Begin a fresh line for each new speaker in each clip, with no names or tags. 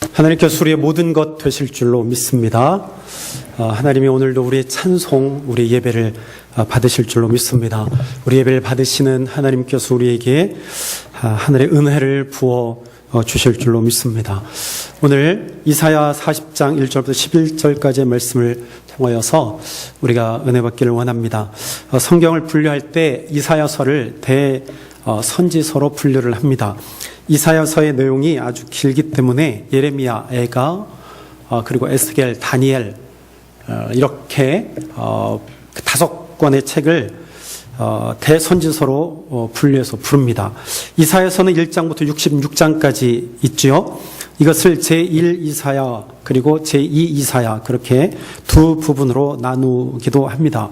하나님께서 우리의 모든 것 되실 줄로 믿습니다. 하나님이 오늘도 우리의 찬송, 우리의 예배를 받으실 줄로 믿습니다. 우리 예배를 받으시는 하나님께서 우리에게 하늘의 은혜를 부어 주실 줄로 믿습니다. 오늘 이사야 40장 1절부터 11절까지의 말씀을 통하여서 우리가 은혜 받기를 원합니다. 성경을 분류할 때 이사야서를 대선지서로 분류를 합니다. 이사야서의 내용이 아주 길기 때문에 예레미야, 에가, 그리고 에스겔, 다니엘 이렇게 5권의 책을 대선지서로 분류해서 부릅니다. 이사야서는 1장부터 66장까지 있지요. 이것을 제1 이사야 그리고 제2 이사야 그렇게 두 부분으로 나누기도 합니다.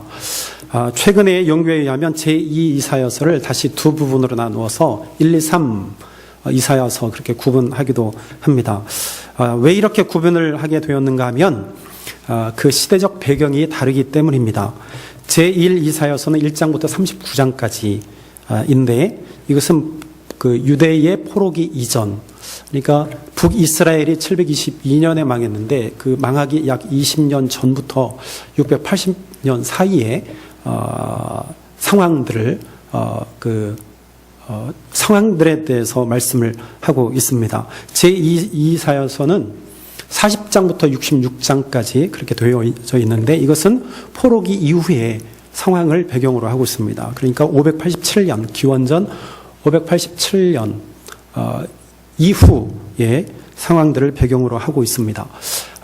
최근의 연구에 의하면 제2 이사야서를 다시 두 부분으로 나누어서 1, 2, 3 이사야서 그렇게 구분하기도 합니다. 왜 이렇게 구분을 하게 되었는가 하면 그 시대적 배경이 다르기 때문입니다. 제1 이사야서는 1장부터 39장까지인데 이것은 그 유대의 포로기 이전, 그러니까 북이스라엘이 722년에 망했는데 그 망하기 약 20년 전부터 680년 사이에 상황들을 상황들에 대해서 말씀을 하고 있습니다. 제2 이사야서는 40장부터 66장까지 그렇게 되어져 있는데 이것은 포로기 이후의 상황을 배경으로 하고 있습니다. 그러니까 587년, 기원전 587년 이후의 상황들을 배경으로 하고 있습니다.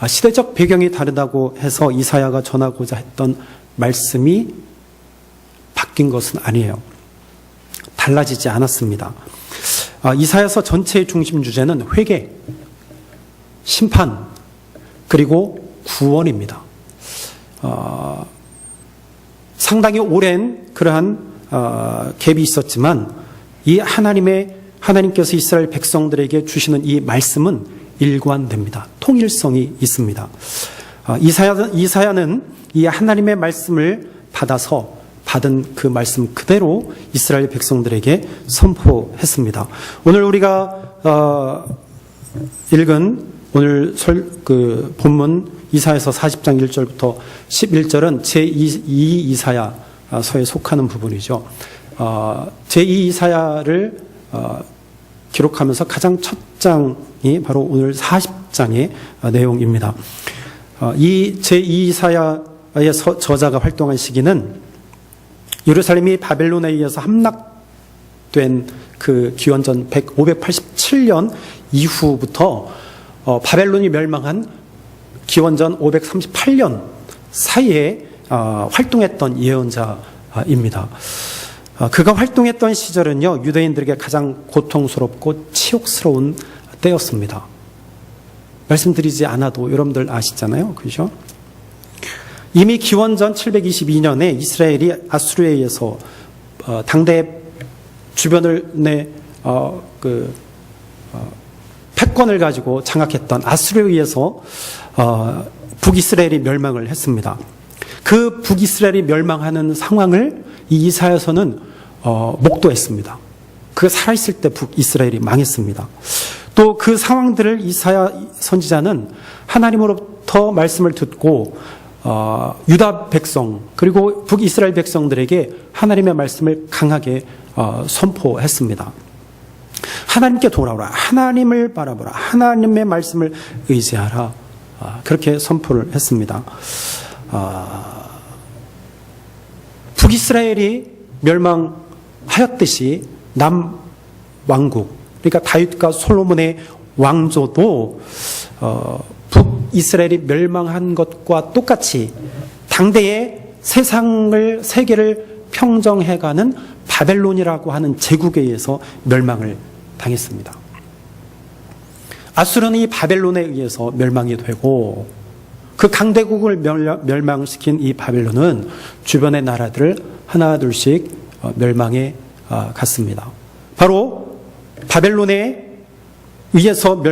시대적 배경이 다르다고 해서 이사야가 전하고자 했던 말씀이 바뀐 것은 아니에요. 달라지지 않았습니다. 이사야서 전체의 중심 주제는 회개, 심판, 그리고 구원입니다. 상당히 오랜 그러한 갭이 있었지만 이 하나님께서 이스라엘 백성들에게 주시는 이 말씀은 일관됩니다. 통일성이 있습니다. 이사야는 이 하나님의 말씀을 받은 그 말씀 그대로 이스라엘 백성들에게 선포했습니다. 오늘 우리가 읽은 오늘 본문 이사야서 40장 1절부터 11절은 제2 이사야서에 속하는 부분이죠. 제2 이사야를 기록하면서 가장 첫 장이 바로 오늘 40장의 내용입니다. 이 제2 이사야의 저자가 활동한 시기는 예루살렘이 바벨론에 의해서 함락된 그 기원전 587년 이후부터 바벨론이 멸망한 기원전 538년 사이에 활동했던 예언자입니다. 그가 활동했던 시절은요, 유대인들에게 가장 고통스럽고 치욕스러운 때였습니다. 말씀드리지 않아도 여러분들 아시잖아요. 그죠? 이미 기원전 722년에 이스라엘이 아수르에 의해서 당대 주변을 패권을 가지고 장악했던 아수르에 의해서 북이스라엘이 멸망을 했습니다. 그 북이스라엘이 멸망하는 상황을 이 이사야서는 목도했습니다. 그 살아있을 때 북이스라엘이 망했습니다. 또 그 상황들을 이사야 선지자는 하나님으로부터 말씀을 듣고 유다 백성 그리고 북이스라엘 백성들에게 하나님의 말씀을 강하게 선포했습니다. 하나님께 돌아오라, 하나님을 바라보라, 하나님의 말씀을 의지하라, 그렇게 선포를 했습니다. 북이스라엘이 멸망하였듯이 남왕국, 그러니까 다윗과 솔로몬의 왕조도 북이스라엘이 멸망한 것과 똑같이 당대의 세계를 평정해가는 바벨론이라고 하는 제국에 의해서 멸망을 당했습니다. 아수르는 이 바벨론에 의해서 멸망이 되고 그 강대국을 멸망시킨 이 바벨론은 주변의 나라들을 하나둘씩 멸망해 갔습니다. 바로 바벨론에 의해서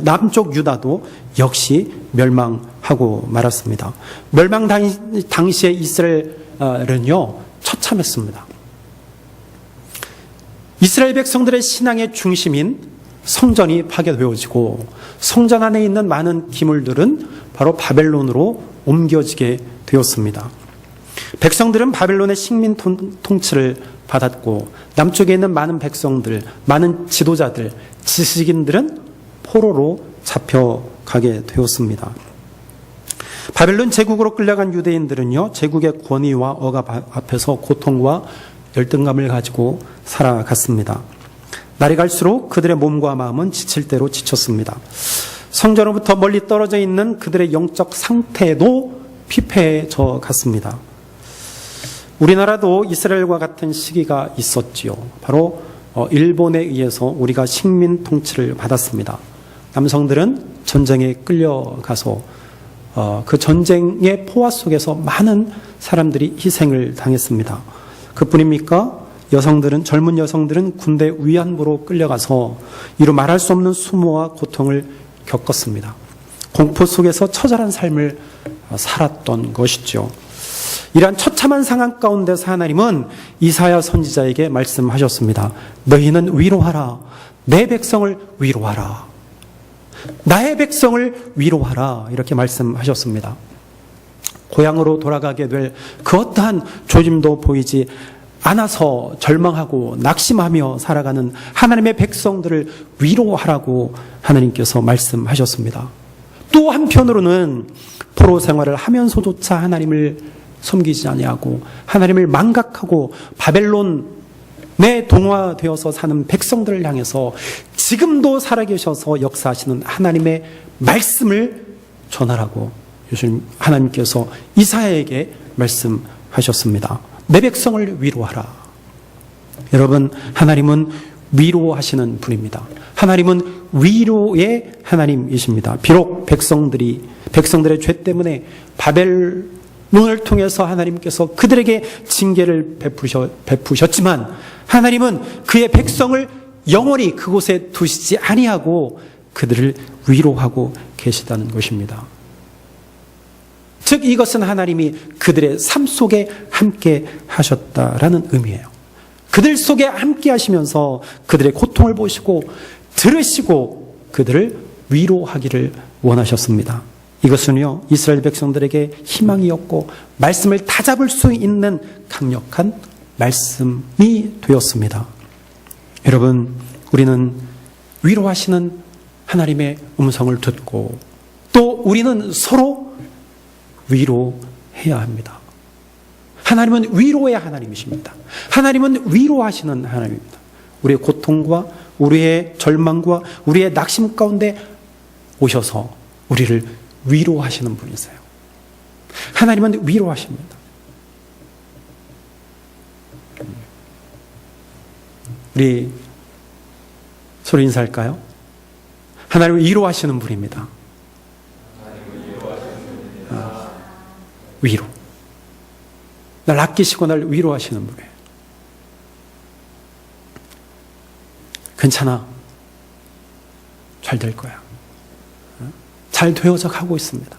남쪽 유다도 역시 멸망하고 말았습니다. 멸망 당시에 이스라엘은요, 처참했습니다. 이스라엘 백성들의 신앙의 중심인 성전이 파괴되어지고 성전 안에 있는 많은 기물들은 바로 바벨론으로 옮겨지게 되었습니다. 백성들은 바벨론의 식민 통치를 받았고 남쪽에 있는 많은 백성들, 많은 지도자들, 지식인들은 포로로 잡혀가게 되었습니다. 바벨론 제국으로 끌려간 유대인들은요, 제국의 권위와 억압 앞에서 고통과 열등감을 가지고 살아갔습니다. 날이 갈수록 그들의 몸과 마음은 지칠 대로 지쳤습니다. 성전으로부터 멀리 떨어져 있는 그들의 영적 상태도 피폐해져 갔습니다. 우리나라도 이스라엘과 같은 시기가 있었지요. 바로 일본에 의해서 우리가 식민 통치를 받았습니다. 남성들은 전쟁에 끌려가서 그 전쟁의 포화 속에서 많은 사람들이 희생을 당했습니다. 그뿐입니까? 젊은 여성들은 군대 위안부로 끌려가서 이루 말할 수 없는 수모와 고통을 겪었습니다. 공포 속에서 처절한 삶을 살았던 것이죠. 이러한 처참한 상황 가운데서 하나님은 이사야 선지자에게 말씀하셨습니다. 너희는 위로하라. 내 백성을 위로하라. 나의 백성을 위로하라. 이렇게 말씀하셨습니다. 고향으로 돌아가게 될 그 어떠한 조짐도 보이지 않아서 절망하고 낙심하며 살아가는 하나님의 백성들을 위로하라고 하나님께서 말씀하셨습니다. 또 한편으로는 포로 생활을 하면서조차 하나님을 섬기지 아니하고 하나님을 망각하고 바벨론에 동화되어서 사는 백성들을 향해서 지금도 살아계셔서 역사하시는 하나님의 말씀을 전하라고 하나님께서 이사야에게 말씀하셨습니다. 내 백성을 위로하라. 여러분, 하나님은 위로하시는 분입니다. 하나님은 위로의 하나님이십니다. 비록 백성들의 죄 때문에 바벨론을 통해서 하나님께서 그들에게 징계를 베푸셨지만 하나님은 그의 백성을 영원히 그곳에 두시지 아니하고 그들을 위로하고 계시다는 것입니다. 즉 이것은 하나님이 그들의 삶 속에 함께 하셨다라는 의미예요. 그들 속에 함께 하시면서 그들의 고통을 보시고 들으시고 그들을 위로하기를 원하셨습니다. 이것은요, 이스라엘 백성들에게 희망이었고 말씀을 다잡을 수 있는 강력한 말씀이 되었습니다. 여러분, 우리는 위로하시는 하나님의 음성을 듣고 또 우리는 서로 위로해야 합니다. 하나님은 위로의 하나님이십니다. 하나님은 위로하시는 하나님입니다. 우리의 고통과 우리의 절망과 우리의 낙심 가운데 오셔서 우리를 위로하시는 분이세요. 하나님은 위로하십니다. 우리 서로 인사할까요? 하나님은 위로하시는 분입니다. 위로. 날 아끼시고 날 위로하시는 분이에요. 괜찮아. 잘 될 거야. 잘 되어져 가고 있습니다.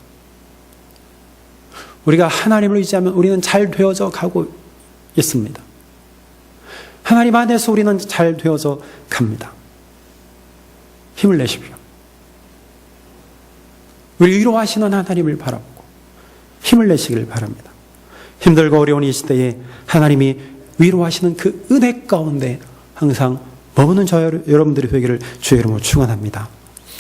우리가 하나님을 의지하면 우리는 잘 되어져 가고 있습니다. 하나님 안에서 우리는 잘 되어져 갑니다. 힘을 내십시오. 우리 위로하시는 하나님을 바라보고 힘을 내시길 바랍니다. 힘들고 어려운 이 시대에 하나님이 위로하시는 그 은혜 가운데 항상 머무는 여러분들이 되기를 주의 이름으로 축원합니다.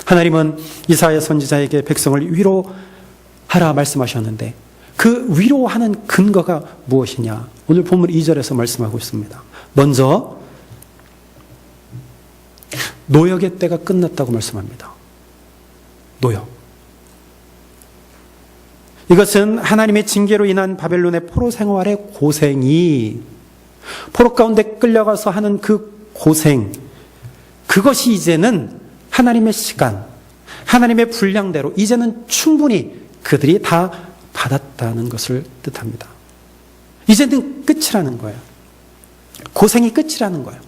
하나님은 이사야 선지자에게 백성을 위로하라 말씀하셨는데 그 위로하는 근거가 무엇이냐? 오늘 본문 2절에서 말씀하고 있습니다. 먼저 노역의 때가 끝났다고 말씀합니다. 노역. 이것은 하나님의 징계로 인한 바벨론의 포로 생활의 고생이 포로 가운데 끌려가서 하는 그 고생, 그것이 이제는 하나님의 시간, 하나님의 분량대로 이제는 충분히 그들이 다 받았다는 것을 뜻합니다. 이제는 끝이라는 거예요. 고생이 끝이라는 거예요.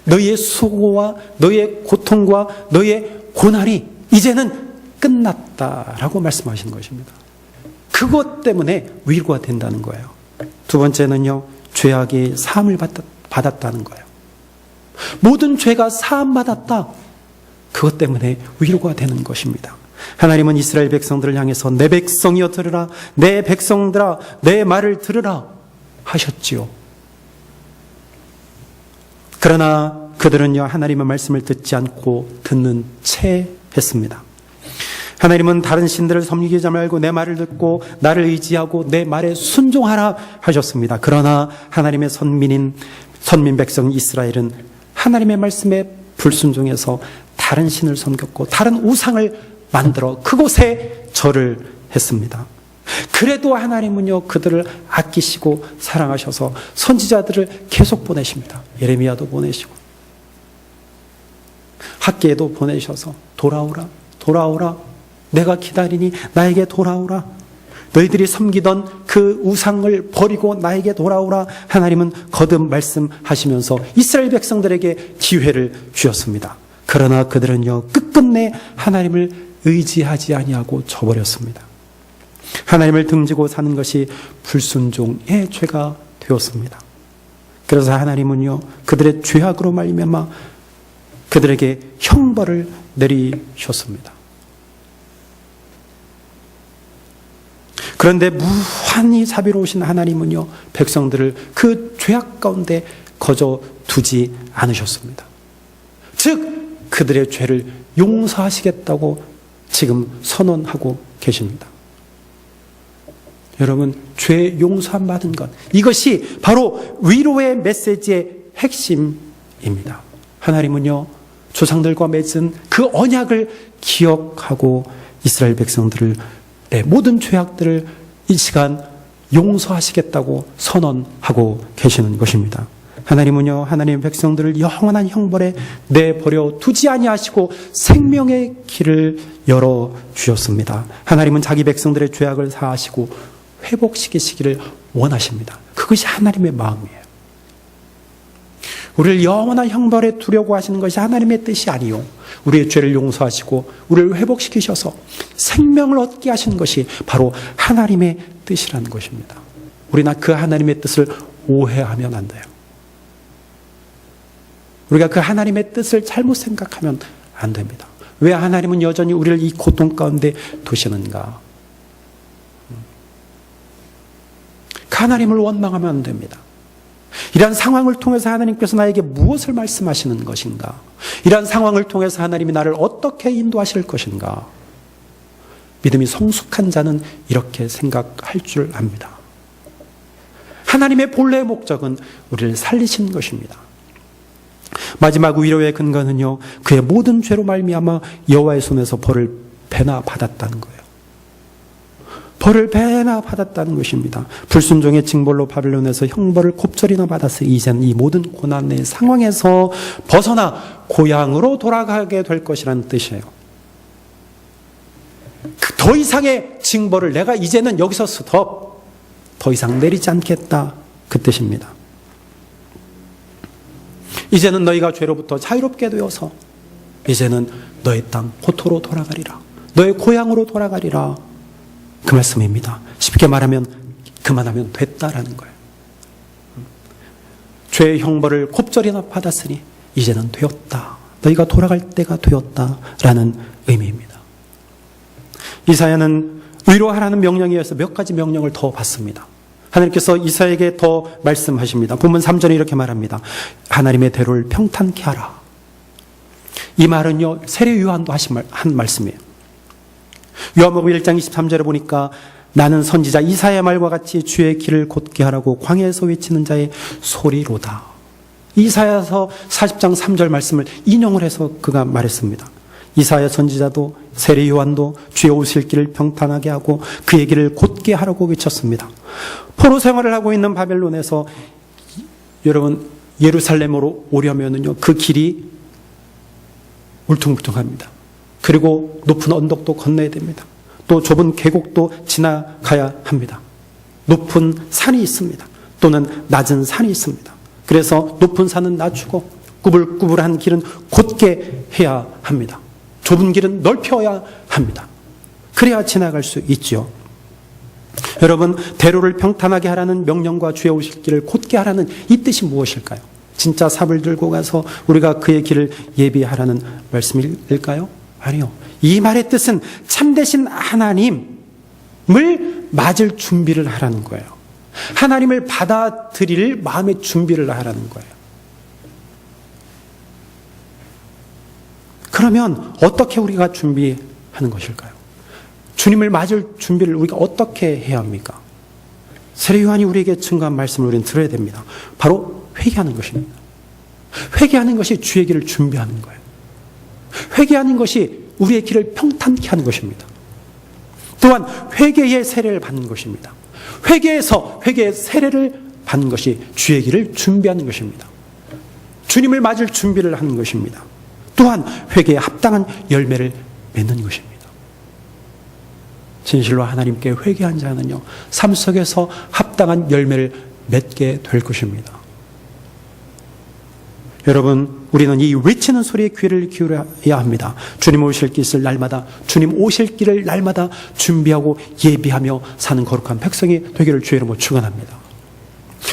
너희의 수고와 너희의 고통과 너희의 고난이 이제는 끝났다라고 말씀하시는 것입니다. 그것 때문에 위로가 된다는 거예요. 두 번째는요, 죄악이 사함을 받았다는 거예요. 모든 죄가 사함받았다. 그것 때문에 위로가 되는 것입니다. 하나님은 이스라엘 백성들을 향해서 내 백성이여 들으라, 내 백성들아 내 말을 들으라 하셨지요. 그러나 그들은요, 하나님의 말씀을 듣지 않고 듣는 채 했습니다. 하나님은 다른 신들을 섬기지 말고 내 말을 듣고 나를 의지하고 내 말에 순종하라 하셨습니다. 그러나 하나님의 선민 백성 이스라엘은 하나님의 말씀에 불순종해서 다른 신을 섬겼고 다른 우상을 만들어 그곳에 절을 했습니다. 그래도 하나님은요, 그들을 아끼시고 사랑하셔서 선지자들을 계속 보내십니다. 예레미야도 보내시고 학개도 보내셔서 돌아오라, 돌아오라, 내가 기다리니 나에게 돌아오라, 너희들이 섬기던 그 우상을 버리고 나에게 돌아오라. 하나님은 거듭 말씀하시면서 이스라엘 백성들에게 기회를 주셨습니다. 그러나 그들은요, 끝끝내 하나님을 의지하지 아니하고 저버렸습니다. 하나님을 등지고 사는 것이 불순종의 죄가 되었습니다. 그래서 하나님은요, 그들의 죄악으로 말미암아 그들에게 형벌을 내리셨습니다. 그런데 무한히 자비로우신 하나님은요, 백성들을 그 죄악 가운데 거저 두지 않으셨습니다. 즉 그들의 죄를 용서하시겠다고 지금 선언하고 계십니다. 여러분, 죄 용서함 받은 것, 이것이 바로 위로의 메시지의 핵심입니다. 하나님은요, 조상들과 맺은 그 언약을 기억하고 이스라엘 백성들의 모든 죄악들을 이 시간 용서하시겠다고 선언하고 계시는 것입니다. 하나님은요, 하나님의 백성들을 영원한 형벌에 내버려 두지 아니하시고 생명의 길을 열어 주셨습니다. 하나님은 자기 백성들의 죄악을 사하시고 회복시키시기를 원하십니다. 그것이 하나님의 마음이에요. 우리를 영원한 형벌에 두려고 하시는 것이 하나님의 뜻이 아니요, 우리의 죄를 용서하시고 우리를 회복시키셔서 생명을 얻게 하시는 것이 바로 하나님의 뜻이라는 것입니다. 우리나 그 하나님의 뜻을 오해하면 안 돼요. 우리가 그 하나님의 뜻을 잘못 생각하면 안 됩니다. 왜 하나님은 여전히 우리를 이 고통 가운데 두시는가? 그 하나님을 원망하면 안 됩니다. 이러한 상황을 통해서 하나님께서 나에게 무엇을 말씀하시는 것인가? 이러한 상황을 통해서 하나님이 나를 어떻게 인도하실 것인가? 믿음이 성숙한 자는 이렇게 생각할 줄 압니다. 하나님의 본래의 목적은 우리를 살리신 것입니다. 마지막 위로의 근거는요, 그의 모든 죄로 말미암아 여호와의 손에서 벌을 배나 받았다는 거예요. 벌을 배나 받았다는 것입니다. 불순종의 징벌로 바벨론에서 형벌을 곱절이나 받아서 이제는 이 모든 고난의 상황에서 벗어나 고향으로 돌아가게 될 것이라는 뜻이에요. 더 이상의 징벌을 내가 이제는 여기서 스톱, 더 이상 내리지 않겠다, 그 뜻입니다. 이제는 너희가 죄로부터 자유롭게 되어서 이제는 너의 땅 고토로 돌아가리라, 너의 고향으로 돌아가리라, 그 말씀입니다. 쉽게 말하면 그만하면 됐다라는 거예요. 죄의 형벌을 곱절이나 받았으니 이제는 되었다, 너희가 돌아갈 때가 되었다라는 의미입니다. 이사야는 위로하라는 명령에 의해서 몇 가지 명령을 더 받습니다. 하나님께서 이사야에게 더 말씀하십니다. 본문 3절에 이렇게 말합니다. 하나님의 대로를 평탄케 하라. 이 말은요, 세례 요한도 한 말씀이에요. 요한복음 1장 23절에 보니까 나는 선지자 이사야 말과 같이 주의 길을 곧게 하라고 광야에서 외치는 자의 소리로다. 이사야서 40장 3절 말씀을 인용을 해서 그가 말했습니다. 이사야 선지자도 세례 요한도 주의 오실 길을 평탄하게 하고 그의 길을 곧게 하라고 외쳤습니다. 포로 생활을 하고 있는 바벨론에서 여러분 예루살렘으로 오려면은요, 그 길이 울퉁불퉁합니다. 그리고 높은 언덕도 건너야 됩니다. 또 좁은 계곡도 지나가야 합니다. 높은 산이 있습니다. 또는 낮은 산이 있습니다. 그래서 높은 산은 낮추고 꾸불꾸불한 길은 곧게 해야 합니다. 좁은 길은 넓혀야 합니다. 그래야 지나갈 수 있죠. 여러분, 대로를 평탄하게 하라는 명령과 주의 오실 길을 곧게 하라는 이 뜻이 무엇일까요? 진짜 삽을 들고 가서 우리가 그의 길을 예비하라는 말씀일까요? 아니요. 이 말의 뜻은 참되신 하나님을 맞을 준비를 하라는 거예요. 하나님을 받아들일 마음의 준비를 하라는 거예요. 그러면 어떻게 우리가 준비하는 것일까요? 주님을 맞을 준비를 우리가 어떻게 해야 합니까? 세례 요한이 우리에게 증거한 말씀을 우리는 들어야 됩니다. 바로 회개하는 것입니다. 회개하는 것이 주의 길을 준비하는 거예요. 회개하는 것이 우리의 길을 평탄케 하는 것입니다. 또한 회개의 세례를 받는 것입니다. 회개에서 회개의 세례를 받는 것이 주의 길을 준비하는 것입니다. 주님을 맞을 준비를 하는 것입니다. 또한 회개에 합당한 열매를 맺는 것입니다. 진실로 하나님께 회개한 자는요, 삶 속에서 합당한 열매를 맺게 될 것입니다. 여러분, 우리는 이 외치는 소리에 귀를 기울여야 합니다. 주님 오실 길을 날마다, 주님 오실 길을 날마다 준비하고 예비하며 사는 거룩한 백성이 되기를 주의 이름으로 축원합니다.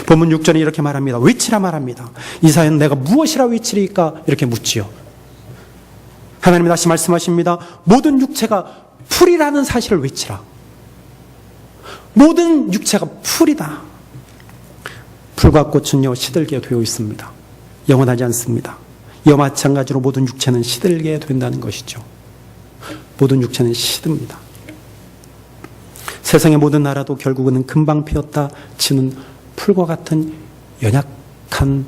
본문 6절에 이렇게 말합니다. 외치라 말합니다. 이사야는 내가 무엇이라 외치리까? 이렇게 묻지요. 하나님이 다시 말씀하십니다. 모든 육체가 풀이라는 사실을 외치라. 모든 육체가 풀이다. 풀과 꽃은요, 시들게 되어 있습니다. 영원하지 않습니다. 이와 마찬가지로 모든 육체는 시들게 된다는 것이죠. 모든 육체는 시듭니다. 세상의 모든 나라도 결국은 금방 피었다 치는 풀과 같은 연약한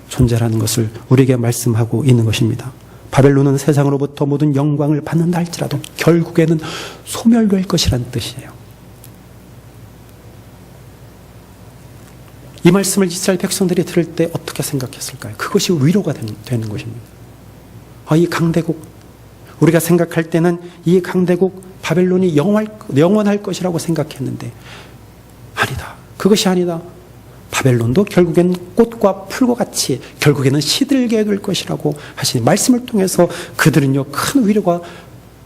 존재라는 것을 우리에게 말씀하고 있는 것입니다. 바벨론은 세상으로부터 모든 영광을 받는다 할지라도 결국에는 소멸될 것이라는 뜻이에요. 이 말씀을 이스라엘 백성들이 들을 때 어떻게 생각했을까요? 그것이 위로가 되는 것입니다. 이 강대국, 우리가 생각할 때는 이 강대국 바벨론이 영원할 것이라고 생각했는데 아니다. 그것이 아니다. 바벨론도 결국엔 꽃과 풀과 같이 결국에는 시들게 될 것이라고 하신 말씀을 통해서 그들은요, 큰 위로가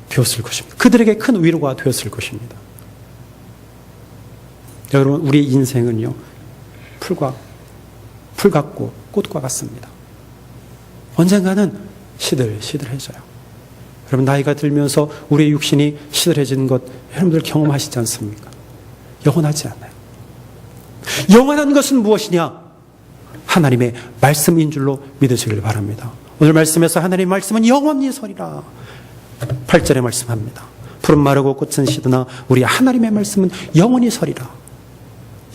되었을 것입니다. 그들에게 큰 위로가 되었을 것입니다. 여러분, 우리 인생은요, 풀 같고 꽃과 같습니다. 언젠가는 시들해져요. 여러분, 나이가 들면서 우리의 육신이 시들해지는 것 여러분들 경험하시지 않습니까? 영원하지 않아요. 영원한 것은 무엇이냐? 하나님의 말씀인 줄로 믿으시길 바랍니다. 오늘 말씀에서 하나님의 말씀은 영원히 서리라. 8절에 말씀합니다. 푸른 마르고 꽃은 시드나 우리 하나님의 말씀은 영원히 서리라.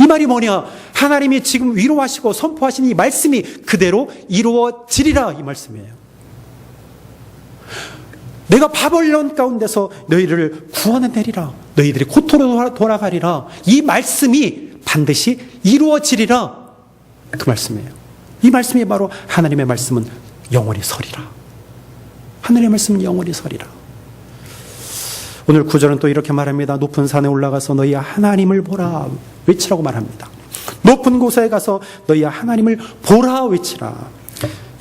이 말이 뭐냐? 하나님이 지금 위로하시고 선포하신 이 말씀이 그대로 이루어지리라, 이 말씀이에요. 내가 바벨론 가운데서 너희를 구원해내리라. 너희들이 고토로 돌아가리라. 이 말씀이 반드시 이루어지리라. 그 말씀이에요. 이 말씀이 바로 하나님의 말씀은 영원히 서리라. 하나님의 말씀은 영원히 서리라. 오늘 9절은 또 이렇게 말합니다. 높은 산에 올라가서 너희 하나님을 보라 외치라고 말합니다. 높은 곳에 가서 너희 하나님을 보라 외치라.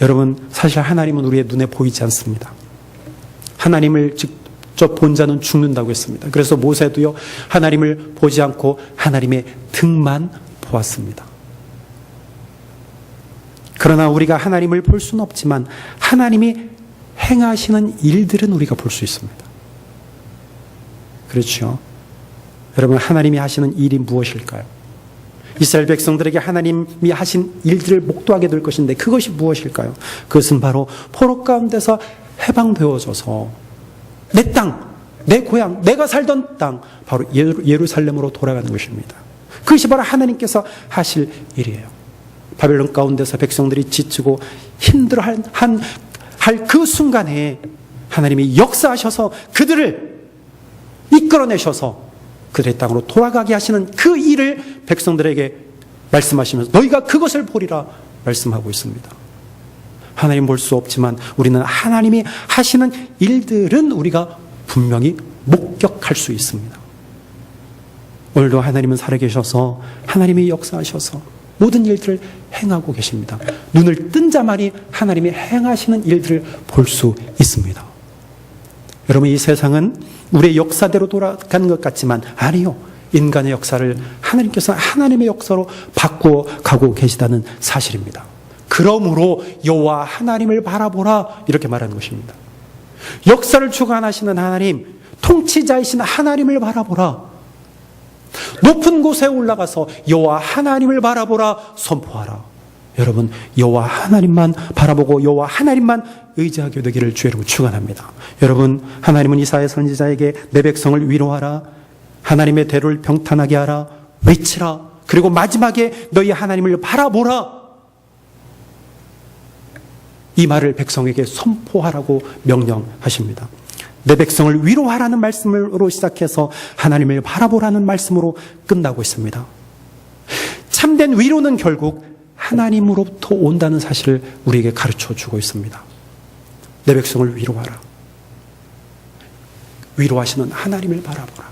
여러분, 사실 하나님은 우리의 눈에 보이지 않습니다. 하나님을 직접 본 자는 죽는다고 했습니다. 그래서 모세도요, 하나님을 보지 않고 하나님의 등만 보았습니다. 그러나 우리가 하나님을 볼 수는 없지만 하나님이 행하시는 일들은 우리가 볼 수 있습니다. 그렇죠? 여러분, 하나님이 하시는 일이 무엇일까요? 이스라엘 백성들에게 하나님이 하신 일들을 목도하게 될 것인데 그것이 무엇일까요? 그것은 바로 포로 가운데서 해방되어져서 내 땅, 내 고향, 내가 살던 땅, 바로 예루살렘으로 돌아가는 것입니다. 그것이 바로 하나님께서 하실 일이에요. 바벨론 가운데서 백성들이 지치고 힘들어할 그 순간에 하나님이 역사하셔서 그들을 이끌어내셔서 그들의 땅으로 돌아가게 하시는 그 일을 백성들에게 말씀하시면서 너희가 그것을 보리라 말씀하고 있습니다. 하나님 볼 수 없지만 우리는 하나님이 하시는 일들은 우리가 분명히 목격할 수 있습니다. 오늘도 하나님은 살아계셔서 하나님이 역사하셔서 모든 일들을 행하고 계십니다. 눈을 뜬 자만이 하나님이 행하시는 일들을 볼 수 있습니다. 여러분, 이 세상은 우리의 역사대로 돌아가는 것 같지만 아니요. 인간의 역사를 하나님께서 하나님의 역사로 바꾸어 가고 계시다는 사실입니다. 그러므로 여호와 하나님을 바라보라 이렇게 말하는 것입니다. 역사를 주관하시는 하나님, 통치자이신 하나님을 바라보라. 높은 곳에 올라가서 여호와 하나님을 바라보라 선포하라. 여러분, 여호와 하나님만 바라보고 여호와 하나님만 의지하게 되기를 주의 이름으로 축원합니다. 여러분, 하나님은 이사야 선지자에게 내 백성을 위로하라, 하나님의 대로를 평탄하게 하라, 외치라, 그리고 마지막에 너희 하나님을 바라보라, 이 말을 백성에게 선포하라고 명령하십니다. 내 백성을 위로하라는 말씀으로 시작해서 하나님을 바라보라는 말씀으로 끝나고 있습니다. 참된 위로는 결국 하나님으로부터 온다는 사실을 우리에게 가르쳐 주고 있습니다. 내 백성을 위로하라. 위로하시는 하나님을 바라보라.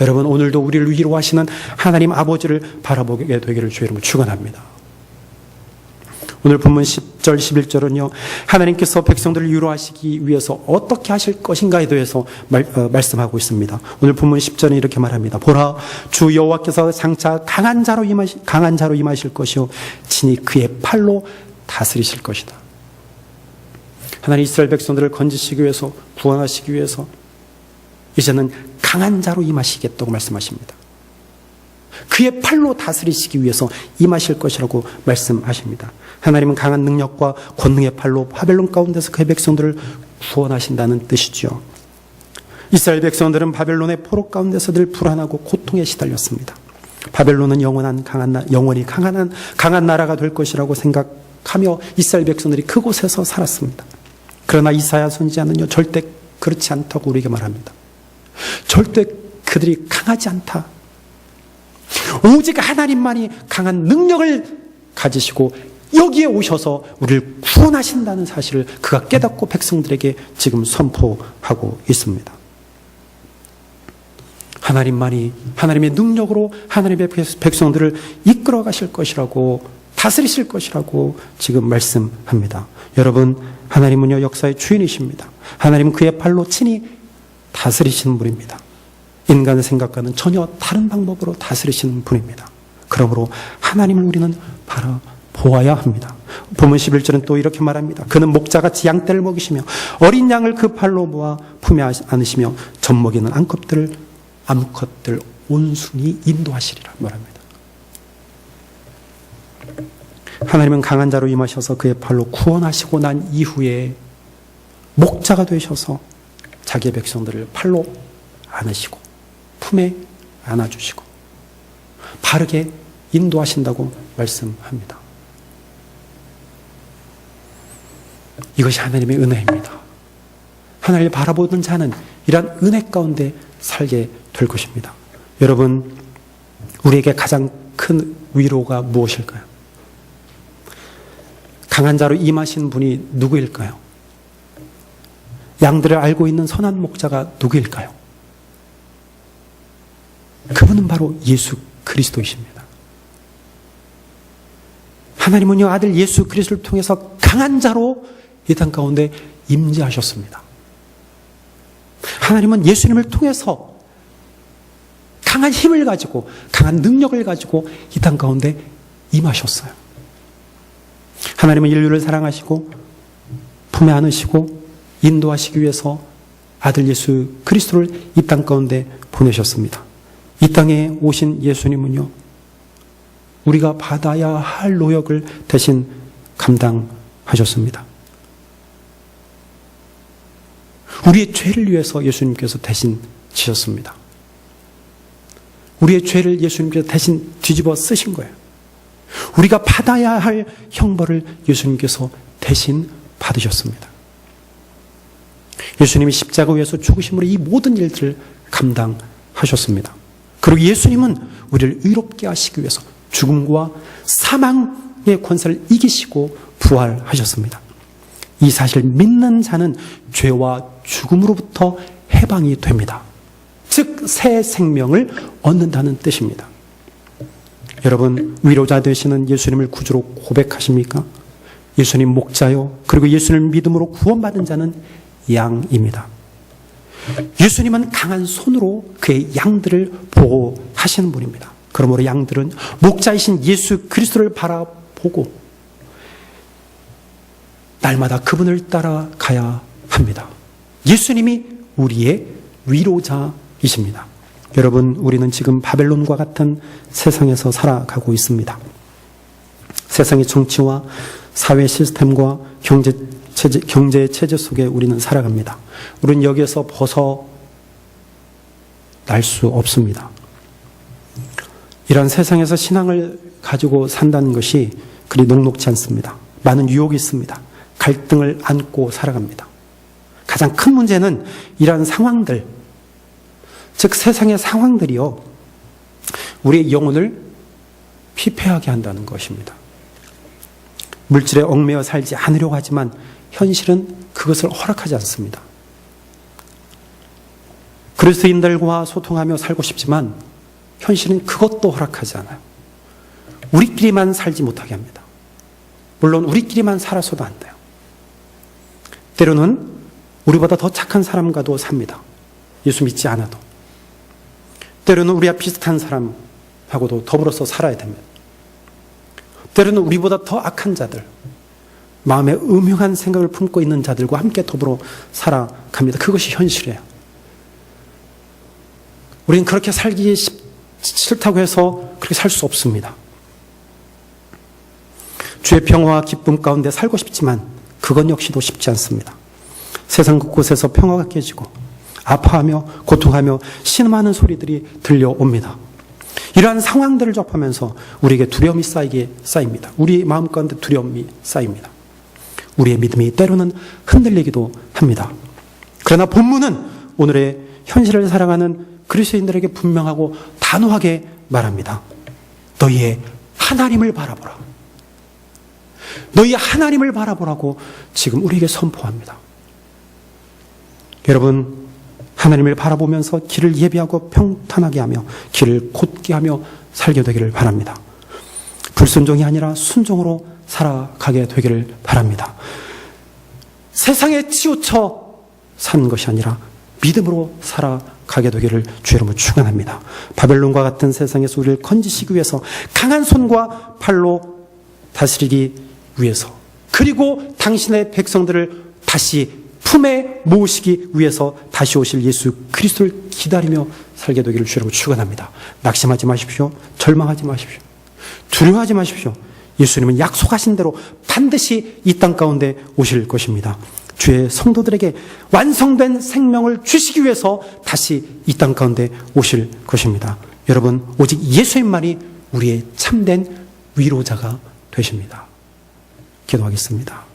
여러분, 오늘도 우리를 위로하시는 하나님 아버지를 바라보게 되기를 주의 이름으로 축원합니다. 오늘 본문 10절, 11절은요, 하나님께서 백성들을 위로하시기 위해서 어떻게 하실 것인가에 대해서 말씀하고 있습니다. 오늘 본문 10절은 이렇게 말합니다. 보라, 주 여호와께서 장차 강한 자로 임하실 것이요 친히 그의 팔로 다스리실 것이다. 하나님 이스라엘 백성들을 건지시기 위해서, 구원하시기 위해서 이제는 강한 자로 임하시겠다고 말씀하십니다. 그의 팔로 다스리시기 위해서 임하실 것이라고 말씀하십니다. 하나님은 강한 능력과 권능의 팔로 바벨론 가운데서 그의 백성들을 구원하신다는 뜻이죠. 이스라엘 백성들은 바벨론의 포로 가운데서 늘 불안하고 고통에 시달렸습니다. 바벨론은 영원히 강한 나라가 될 것이라고 생각하며 이스라엘 백성들이 그곳에서 살았습니다. 그러나 이사야 선지자는요, 절대 그렇지 않다고 우리에게 말합니다. 절대 그들이 강하지 않다. 오직 하나님만이 강한 능력을 가지시고 여기에 오셔서 우리를 구원하신다는 사실을 그가 깨닫고 백성들에게 지금 선포하고 있습니다. 하나님만이 하나님의 능력으로 하나님의 백성들을 이끌어 가실 것이라고, 다스리실 것이라고 지금 말씀합니다. 여러분, 하나님은요, 역사의 주인이십니다. 하나님은 그의 팔로 친히 다스리시는 분입니다. 인간의 생각과는 전혀 다른 방법으로 다스리시는 분입니다. 그러므로 하나님을 우리는 바라보아야 합니다. 본문 11절은 또 이렇게 말합니다. 그는 목자같이 양떼를 먹이시며 어린 양을 그 팔로 모아 품에 안으시며 젖먹이는 암컷들 온순히 인도하시리라 말합니다. 하나님은 강한 자로 임하셔서 그의 팔로 구원하시고 난 이후에 목자가 되셔서 자기의 백성들을 팔로 안으시고 품에 안아주시고 바르게 인도하신다고 말씀합니다. 이것이 하나님의 은혜입니다. 하나님을 바라보는 자는 이러한 은혜 가운데 살게 될 것입니다. 여러분, 우리에게 가장 큰 위로가 무엇일까요? 강한 자로 임하신 분이 누구일까요? 양들을 알고 있는 선한 목자가 누구일까요? 그분은 바로 예수 그리스도이십니다. 하나님은요, 아들 예수 그리스도를 통해서 강한 자로 이 땅 가운데 임재하셨습니다. 하나님은 예수님을 통해서 강한 힘을 가지고, 강한 능력을 가지고 이 땅 가운데 임하셨어요. 하나님은 인류를 사랑하시고 품에 안으시고 인도하시기 위해서 아들 예수 그리스도를 이 땅 가운데 보내셨습니다. 이 땅에 오신 예수님은요, 우리가 받아야 할 노역을 대신 감당하셨습니다. 우리의 죄를 위해서 예수님께서 대신 지셨습니다. 우리의 죄를 예수님께서 대신 뒤집어 쓰신 거예요. 우리가 받아야 할 형벌을 예수님께서 대신 받으셨습니다. 예수님이 십자가 위에서 죽으심으로 이 모든 일들을 감당하셨습니다. 그리고 예수님은 우리를 의롭게 하시기 위해서 죽음과 사망의 권세를 이기시고 부활하셨습니다. 이 사실을 믿는 자는 죄와 죽음으로부터 해방이 됩니다. 즉 새 생명을 얻는다는 뜻입니다. 여러분, 위로자 되시는 예수님을 구주로 고백하십니까? 예수님 목자요, 그리고 예수님을 믿음으로 구원받은 자는 양입니다. 예수님은 강한 손으로 그의 양들을 보호하시는 분입니다. 그러므로 양들은 목자이신 예수 그리스도를 바라보고 날마다 그분을 따라가야 합니다. 예수님이 우리의 위로자이십니다. 여러분, 우리는 지금 바벨론과 같은 세상에서 살아가고 있습니다. 세상의 정치와 사회 시스템과 경제 체제 속에 우리는 살아갑니다. 우리는 여기에서 벗어날 수 없습니다. 이런 세상에서 신앙을 가지고 산다는 것이 그리 녹록지 않습니다. 많은 유혹이 있습니다. 갈등을 안고 살아갑니다. 가장 큰 문제는 이러한 상황들, 즉 세상의 상황들이요, 우리의 영혼을 피폐하게 한다는 것입니다. 물질에 얽매여 살지 않으려고 하지만 현실은 그것을 허락하지 않습니다. 그리스도인들과 소통하며 살고 싶지만 현실은 그것도 허락하지 않아요. 우리끼리만 살지 못하게 합니다. 물론 우리끼리만 살아서도 안 돼요. 때로는 우리보다 더 착한 사람과도 삽니다. 예수 믿지 않아도. 때로는 우리와 비슷한 사람하고도 더불어서 살아야 됩니다. 때로는 우리보다 더 악한 자들, 마음에 음흉한 생각을 품고 있는 자들과 함께 더불어 살아갑니다. 그것이 현실이에요. 우리는 그렇게 살기 싫다고 해서 그렇게 살 수 없습니다. 주의 평화와 기쁨 가운데 살고 싶지만 그건 역시도 쉽지 않습니다. 세상 곳곳에서 평화가 깨지고 아파하며 고통하며 신음하는 소리들이 들려옵니다. 이러한 상황들을 접하면서 우리에게 두려움이 쌓입니다. 우리 마음 가운데 두려움이 쌓입니다. 우리의 믿음이 때로는 흔들리기도 합니다. 그러나 본문은 오늘의 현실을 살아가는 그리스도인들에게 분명하고 단호하게 말합니다. 너희의 하나님을 바라보라. 너희 하나님을 바라보라고 지금 우리에게 선포합니다. 여러분, 하나님을 바라보면서 길을 예비하고 평탄하게 하며 길을 곧게 하며 살게 되기를 바랍니다. 불순종이 아니라 순종으로 살아가게 되기를 바랍니다. 세상에 치우쳐 사는 것이 아니라 믿음으로 살아가게 되기를 주의 이름으로 축원합니다. 바벨론과 같은 세상에서 우리를 건지시기 위해서 강한 손과 팔로 다스리기 위해서, 그리고 당신의 백성들을 다시 품에 모으시기 위해서 다시 오실 예수 그리스도를 기다리며 살게 되기를 주의 이름으로 축원합니다. 낙심하지 마십시오. 절망하지 마십시오. 두려워하지 마십시오. 예수님은 약속하신 대로 반드시 이 땅 가운데 오실 것입니다. 주의 성도들에게 완성된 생명을 주시기 위해서 다시 이 땅 가운데 오실 것입니다. 여러분, 오직 예수님만이 우리의 참된 위로자가 되십니다. 기도하겠습니다.